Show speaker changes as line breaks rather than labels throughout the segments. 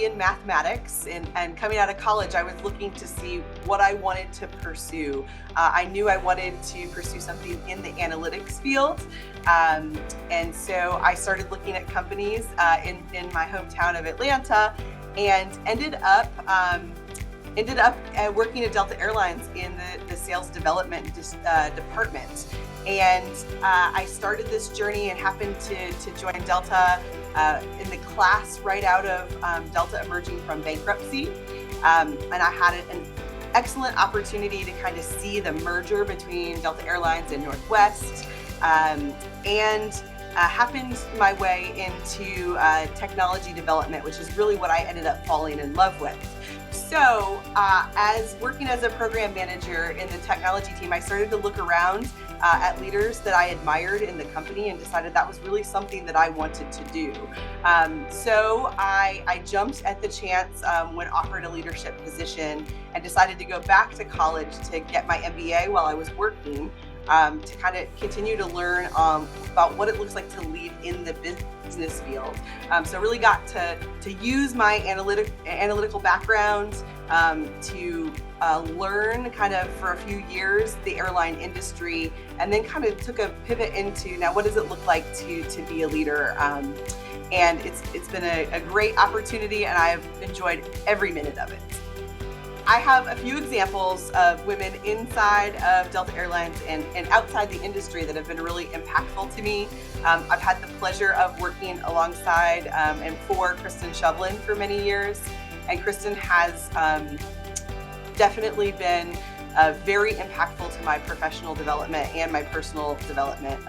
degree in mathematics, and coming out of college, I was looking to see what I wanted to pursue. I knew I wanted to pursue something in the analytics field. And so I started looking at companies in my hometown of Atlanta, and ended up working at Delta Airlines in the sales development department. And I started this journey and happened to join Delta in the class right out of Delta emerging from bankruptcy. And I had an excellent opportunity to kind of see the merger between Delta Airlines and Northwest, and happened my way into technology development, which is really what I ended up falling in love with. So as working as a program manager in the technology team, I started to look around at leaders that I admired in the company and decided that was really something that I wanted to do. So I jumped at the chance when offered a leadership position, and decided to go back to college to get my MBA while I was working, to kind of continue to learn about what it looks like to lead in the business field. So really got to use my analytical background to learn kind of for a few years the airline industry, and then kind of took a pivot into, now what does it look like to be a leader? And it's been a great opportunity, and I've enjoyed every minute of it. I have a few examples of women inside of Delta Airlines and outside the industry that have been really impactful to me. I've had the pleasure of working alongside and for Kristen Shovlin for many years. And Kristen has definitely been very impactful to my professional development and my personal development.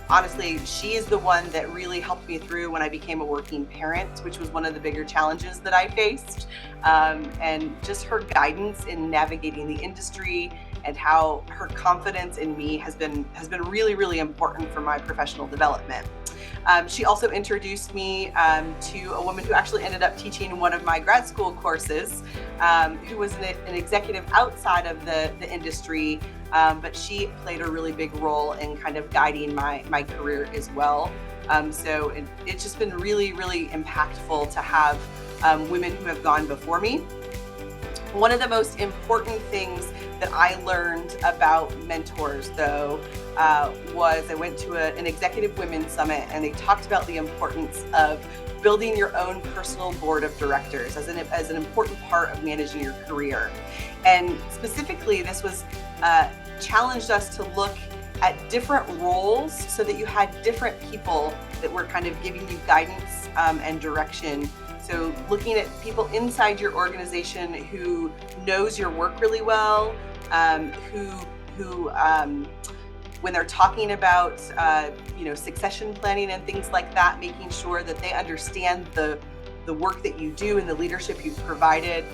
Honestly, she is the one that really helped me through when I became a working parent, which was one of the bigger challenges that I faced. And just her guidance in navigating the industry, and how her confidence in me has been really, really important for my professional development. She also introduced me to a woman who actually ended up teaching one of my grad school courses, who was an executive outside of the industry, but she played a really big role in kind of guiding my career as well. So it's just been really, really impactful to have women who have gone before me. One of the most important things that I learned about mentors, though, was I went to an executive women's summit, and they talked about the importance of building your own personal board of directors as an important part of managing your career. And specifically, this was challenged us to look at different roles so that you had different people that were kind of giving you guidance and direction. So looking at people inside your organization who knows your work really well, who when they're talking about succession planning and things like that, making sure that they understand the work that you do and the leadership you've provided.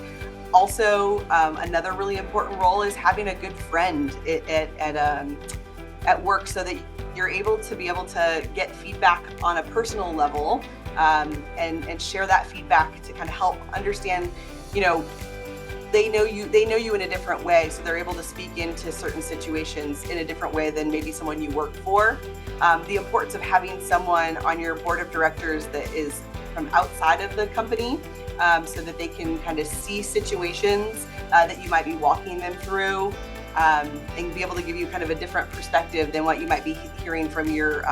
Also, another really important role is having a good friend at work, so that you're able to get feedback on a personal level, and share that feedback to kind of help understand, they know you in a different way, so they're able to speak into certain situations in a different way than maybe someone you work for. The importance of having someone on your board of directors that is from outside of the company, so that they can kind of see situations that you might be walking them through, and be able to give you kind of a different perspective than what you might be hearing from your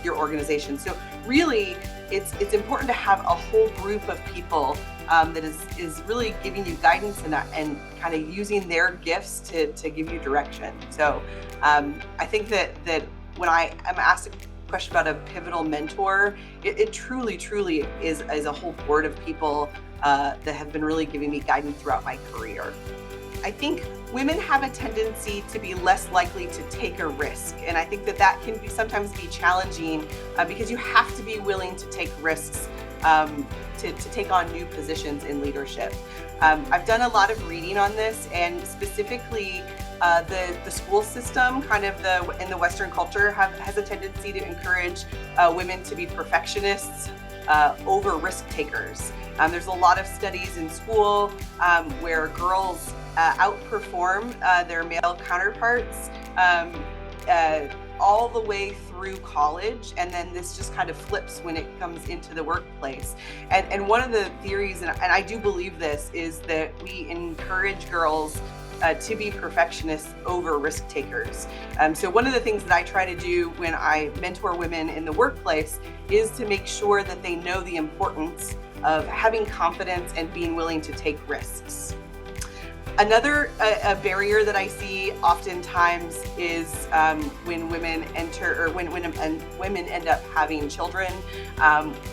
organization. So really, it's important to have a whole group of people that is really giving you guidance and kind of using their gifts to give you direction. So I think that when I am asked a question about a pivotal mentor, it truly is a whole board of people that have been really giving me guidance throughout my career. I think women have a tendency to be less likely to take a risk, and I think that can sometimes be challenging because you have to be willing to take risks to take on new positions in leadership. I've done a lot of reading on this, and specifically the school system, kind of in the Western culture, has a tendency to encourage women to be perfectionists over risk takers. There's a lot of studies in school where girls outperform their male counterparts all the way through college, and then this just kind of flips when it comes into the workplace. And one of the theories, and I do believe this, is that we encourage girls to be perfectionists over risk takers. So one of the things that I try to do when I mentor women in the workplace is to make sure that they know the importance of having confidence and being willing to take risks. Another barrier that I see oftentimes is when women enter, or when women end up having children.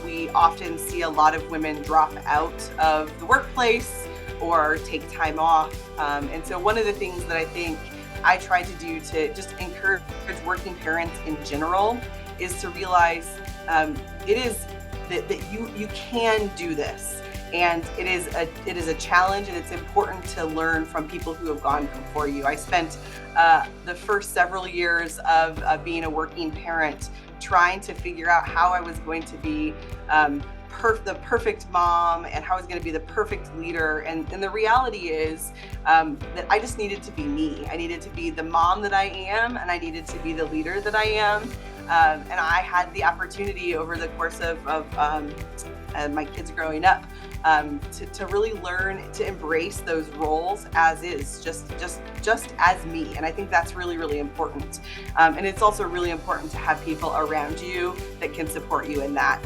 We often see a lot of women drop out of the workplace or take time off. And so one of the things that I think I try to do to just encourage working parents in general is to realize it is that you can do this. And it is a challenge, and it's important to learn from people who have gone before you. I spent the first several years of being a working parent trying to figure out how I was going to be the perfect mom and how I was going to be the perfect leader. And the reality is that I just needed to be me. I needed to be the mom that I am, and I needed to be the leader that I am. And I had the opportunity over the course of my kids growing up to really learn to embrace those roles as is, just as me. And I think that's really, really important. And it's also really important to have people around you that can support you in that,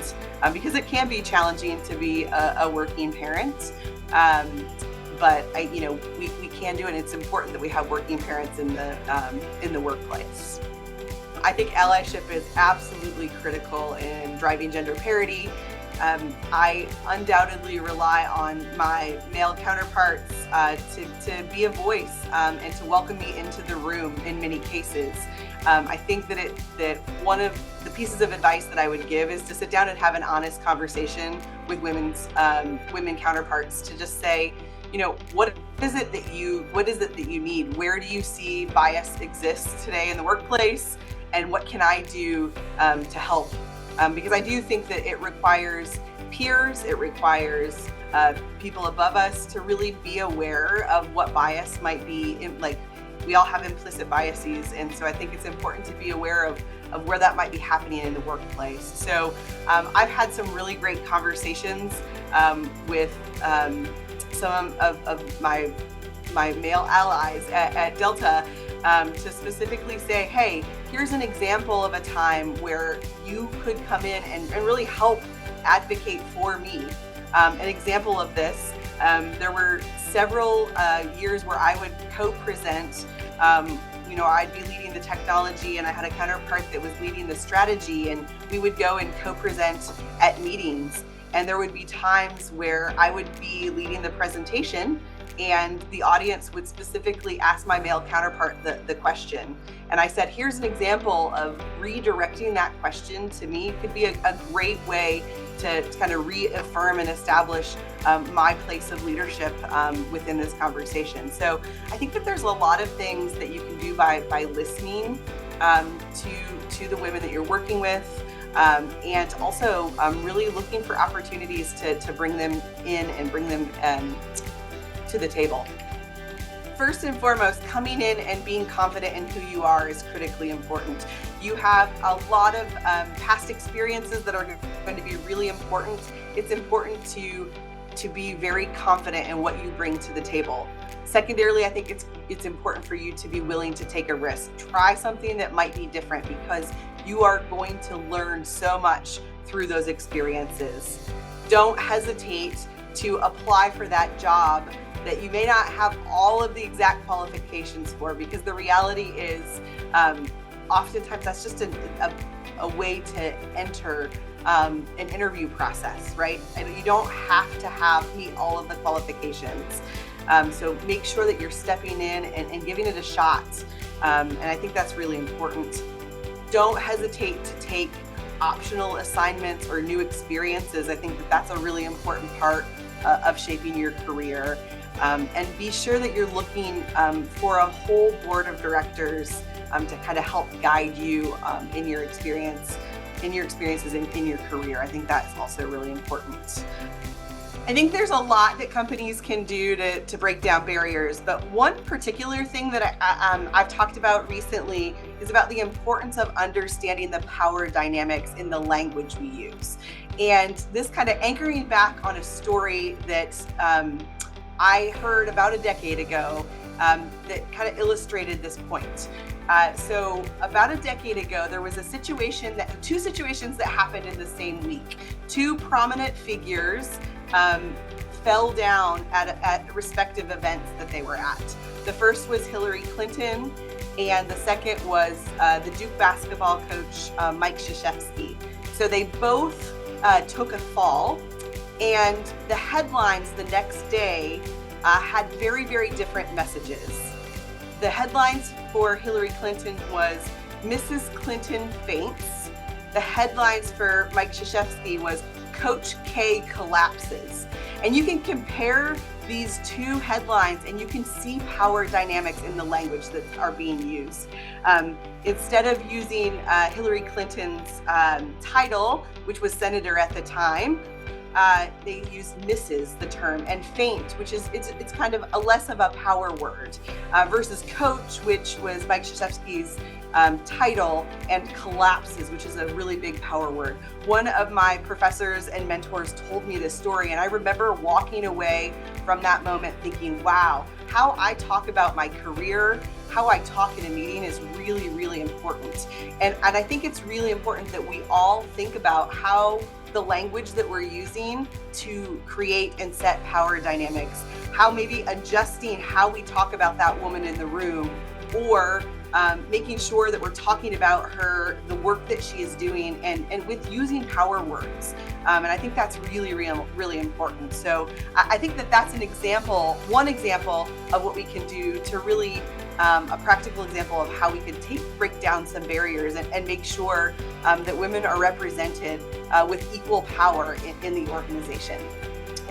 because it can be challenging to be a working parent. But we can do it. And it's important that we have working parents in the workplace. I think allyship is absolutely critical in driving gender parity. I undoubtedly rely on my male counterparts to be a voice and to welcome me into the room in many cases. I think that one of the pieces of advice that I would give is to sit down and have an honest conversation with women counterparts to just say, what is it that you need? Where do you see bias exists today in the workplace? And what can I do to help? Because I do think that it requires peers, it requires people above us to really be aware of what bias might be. We all have implicit biases, and so I think it's important to be aware of where that might be happening in the workplace. So I've had some really great conversations with some of my male allies at Delta to specifically say, hey, here's an example of a time where you could come in and really help advocate for me. An example of this, there were several years where I would co-present. I'd be leading the technology, and I had a counterpart that was leading the strategy, and we would go and co-present at meetings. And there would be times where I would be leading the presentation, and the audience would specifically ask my male counterpart the question. And I said, here's an example of redirecting that question to me could be a great way to kind of reaffirm and establish my place of leadership within this conversation. So I think that there's a lot of things that you can do by listening to the women that you're working with, and also really looking for opportunities to bring them in and bring them to the table. First and foremost, coming in and being confident in who you are is critically important. You have a lot of past experiences that are going to be really important. It's important to be very confident in what you bring to the table. Secondarily, I think it's important for you to be willing to take a risk. Try something that might be different, because you are going to learn so much through those experiences. Don't hesitate to apply for that job that you may not have all of the exact qualifications for, because the reality is oftentimes that's just a way to enter an interview process, right? And you don't have to meet all of the qualifications. So make sure that you're stepping in and giving it a shot. And I think that's really important. Don't hesitate to take optional assignments or new experiences. I think that that's a really important part of shaping your career. And be sure that you're looking for a whole board of directors to kind of help guide you in your experiences in your career. I think that's also really important. I think there's a lot that companies can do to break down barriers, but one particular thing that I've talked about recently is about the importance of understanding the power dynamics in the language we use. And this kind of anchoring back on a story that I heard about a decade ago that kind of illustrated this point. So about a decade ago, there was two situations that happened in the same week. Two prominent figures fell down at respective events that they were at. The first was Hillary Clinton, and the second was the Duke basketball coach, Mike Krzyzewski. So they both took a fall, and the headlines the next day had very, very different messages. The headlines for Hillary Clinton was Mrs. Clinton faints. The headlines for Mike Krzyzewski was Coach K collapses. And you can compare these two headlines and you can see power dynamics in the language that are being used. Instead of using Hillary Clinton's title, which was senator at the time, they used Mrs. the term, and faint, which is it's kind of a less of a power word, versus coach, which was Mike Krzyzewski's title, and collapses, which is a really big power word. One of my professors and mentors told me this story, and I remember walking away from that moment thinking, wow, how I talk about my career, how I talk in a meeting is really, really important. And I think it's really important that we all think about how the language that we're using to create and set power dynamics, how maybe adjusting how we talk about that woman in the room, or making sure that we're talking about her, the work that she is doing, and with using power words. And I think that's really, really important. So I think that that's one example of what we can do to really, a practical example of how we can break down some barriers and make sure that women are represented with equal power in the organization.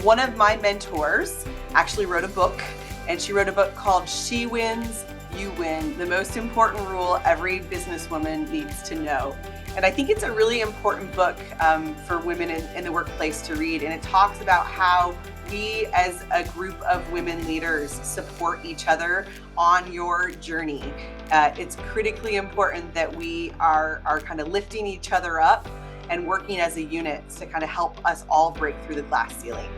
One of my mentors actually wrote a book, and she wrote a book called She Wins, You Win, the most important rule every businesswoman needs to know. And I think it's a really important book for women in the workplace to read. And it talks about how we as a group of women leaders support each other on your journey. It's critically important that we are kind of lifting each other up and working as a unit to kind of help us all break through the glass ceiling.